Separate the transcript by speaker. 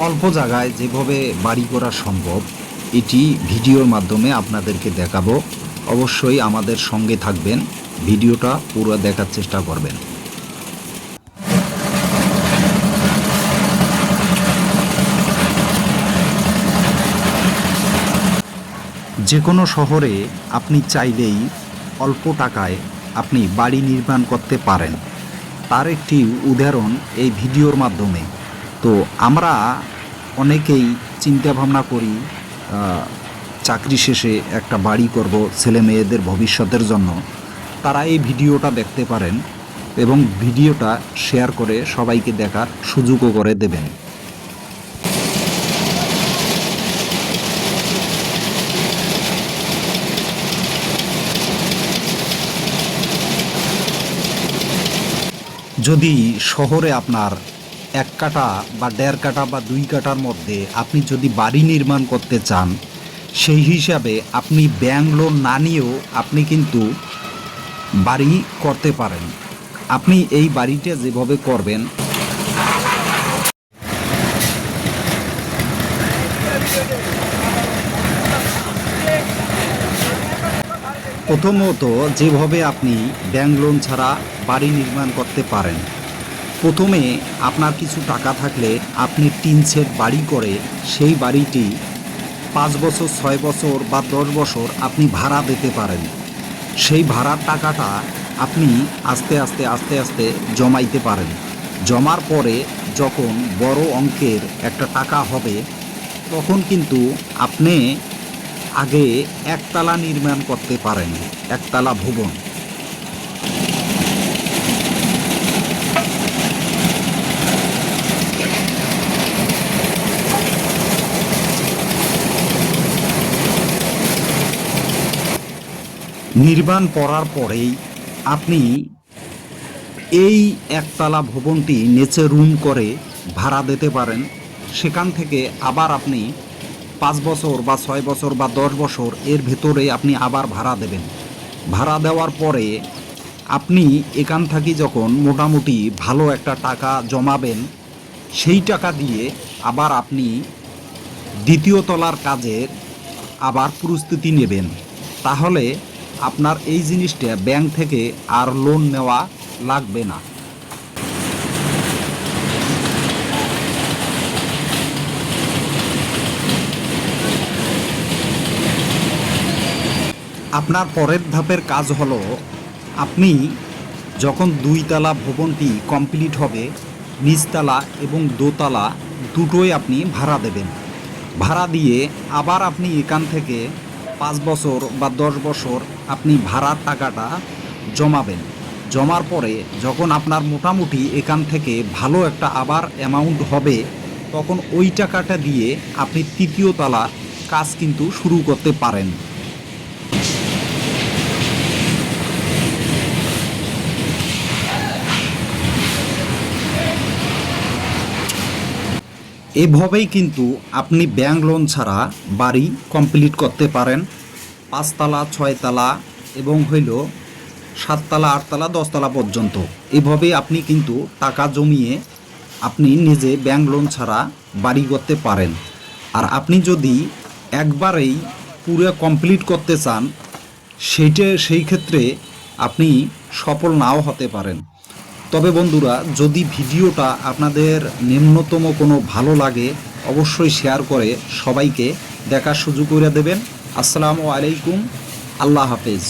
Speaker 1: অল্প জায়গায় যেভাবে বাড়ি করা সম্ভব এটি ভিডিওর মাধ্যমে আপনাদেরকে দেখাবো। অবশ্যই আমাদের সঙ্গে থাকবেন, ভিডিওটা পুরো দেখার চেষ্টা করবেন। যে কোনো শহরে আপনি চাইলেই অল্প টাকায় আপনি বাড়ি নির্মাণ করতে পারেন, তার একটি উদাহরণ এই ভিডিওর মাধ্যমে। তো আমরা অনেকেই চিন্তা ভাবনা করি চাকরি শেষে একটা বাড়ি করব ছেলে মেয়েদের ভবিষ্যতের জন্য। তারা এই ভিডিওটা দেখতে পারেন এবং ভিডিওটা শেয়ার করে সবাইকে দেখার সুযোগও করে দেবেন। যদি শহরে আপনার 1 কাঠা বা 1.5 কাঠা বা 2 কাঠার মধ্যে আপনি যদি বাড়ি নির্মাণ করতে চান, সেই হিসাবে আপনি ব্যাংক লোন না নিয়েও আপনি কিন্তু বাড়ি করতে পারেন। আপনি এই বাড়িটা যেভাবে করবেন, প্রথমত যেভাবে আপনি ব্যাংক লোন ছাড়া বাড়ি নির্মাণ করতে পারেন, প্রথমে আপনার কিছু টাকা থাকলে আপনি টিন শেড বাড়ি করে সেই বাড়িটি 5 বছর 6 বছর বা 10 বছর আপনি ভাড়া দিতে পারেন। সেই ভাড়ার টাকাটা আপনি আস্তে আস্তে আস্তে আস্তে জমাইতে পারেন। জমার পরে যখন বড় অঙ্কের একটা টাকা হবে, তখন কিন্তু আপনি আগে একতলা নির্মাণ করতে পারেন, একতলা ভবন। নির্মাণ করার পরেই আপনি এই একতলা ভবনটি নিচে রুম করে ভাড়া দিতে পারেন। সেখান থেকে আবার আপনি 5 বছর বা 6 বছর বা 10 বছর এর ভেতরে আপনি আবার ভাড়া দেবেন। ভাড়া দেওয়ার পরে আপনি এখান থেকে যখন মোটামুটি ভালো একটা টাকা জমাবেন, সেই টাকা দিয়ে আবার আপনি দ্বিতীয় তলার কাজের আবার প্রস্তুতি নেবেন। তাহলে আপনার এই জিনিসটা ব্যাংক থেকে আর লোন নেওয়া লাগবে না। আপনার পরের ধাপের কাজ হলো, আপনি যখন 2 তলা ভবনটি কমপ্লিট হবে, নিচতলা এবং দোতলা দুটোই আপনি ভাড়া দেবেন। ভাড়া দিয়ে আবার আপনি এখান থেকে 5 বছর বা 10 বছর আপনি ভাড়ার টাকাটা জমাবেন। জমার পরে যখন আপনার মোটামুটি এখান থেকে ভালো একটা আবার অ্যামাউন্ট হবে, তখন ওই টাকাটা দিয়ে আপনি 3য় তলা কাজ কিন্তু শুরু করতে পারেন। এভাবেই কিন্তু আপনি ব্যাংক লোন ছাড়া বাড়ি কমপ্লিট করতে পারেন। 5 তলা 6 তলা এবং হইল 7 তলা 8 তলা 10 তলা পর্যন্ত। এভাবেই আপনি কিন্তু টাকা জমিয়ে আপনি নিজে ব্যাংক লোন ছাড়া বাড়ি করতে পারেন। আর আপনি যদি একবারেই পুরো কমপ্লিট করতে চান, সেই ক্ষেত্রে আপনি সফল নাও হতে পারেন। তবে বন্ধুরা, যদি ভিডিওটা আপনাদের নিম্নতম কোনো ভালো লাগে, অবশ্যই শেয়ার করে সবাইকে দেখার সুযোগ করে দেবেন। আসসালামু আলাইকুম, আল্লাহ হাফেজ।